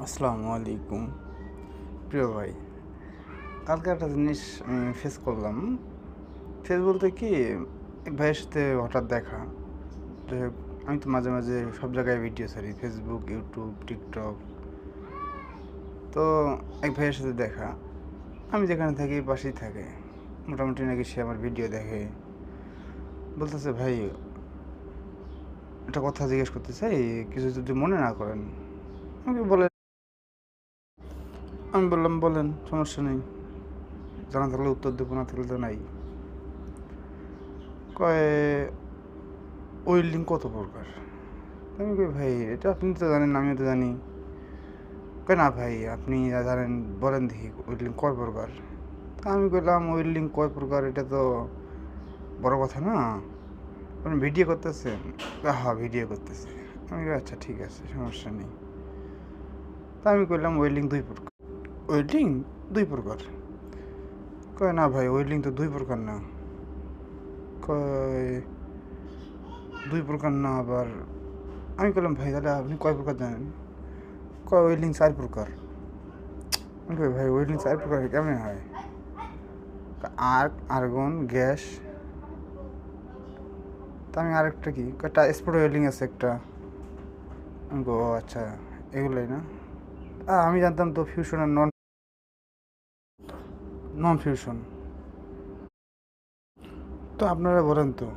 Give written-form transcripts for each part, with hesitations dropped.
আসসালামু আলাইকুম প্রিয় ভাই। কালকে একটা জিনিস আমি ফেস করলাম। ফেস বলতে কি, এক ভাইয়ের সাথে হঠাৎ দেখা। যাই হোক, আমি তো মাঝে মাঝে সব জায়গায় ভিডিও ছাড়ি, ফেসবুক, ইউটিউব, টিকটক। তো এক ভাইয়ের সাথে দেখা, আমি যেখানে থাকি পাশেই থাকে। মোটামুটি নাকি সে আমার ভিডিও দেখে। বলতেছে, ভাই একটা কথা জিজ্ঞেস করতে চাই, কিছু যদি মনে না করেন। আমাকে বলে, আমি বললাম বলেন, সমস্যা নেই, জানা থাকলে উত্তর দেবো, না থাকলে তো নাই। কয়, ওয়েল্ডিং কত প্রকার? আমি কই, ভাই এটা আপনি তো জানেন, আমিও তো জানি। কয় না ভাই, আপনি যা জানেন বলেন দেখি, ওয়েল্ডিং কয় প্রকার? তা আমি কইলাম, ওয়েল্ডিং কয় প্রকার এটা তো বড় কথা না, আপনি ভিডিও করতেছেন? হ্যাঁ, ভিডিও করতেছে। আমি কই, আচ্ছা ঠিক আছে, সমস্যা নেই। তা আমি কইলাম, ওয়েল্ডিং দুই প্রকার। ওয়েল্ডিং দুই প্রকার? কয় না ভাই, ওয়েল্ডিং তো দুই প্রকার না। কয়, দুই প্রকার না আবার? আমি কইলাম, ভাই তাহলে আপনি কয় প্রকার জানেন? কয়, ওয়েল্ডিং চার প্রকার। আমি কই, ভাই ওয়েল্ডিং চার প্রকার কেমনে হয়? Arc, argon, gas. তা আমি আরেকটা কি, একটা স্পট ওয়েল্ডিং আছে একটা। আমি গো, আচ্ছা, এগুলোই না? আমি জানতাম তো ফিউশন আর নন নন ফিউশন। তো আপনারা বলেন তো,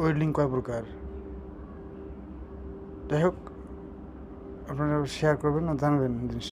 ওয়েল্ডিং কয় প্রকার? যাই হোক, আপনারা শেয়ার করবেন না, জানবেন জিনিস।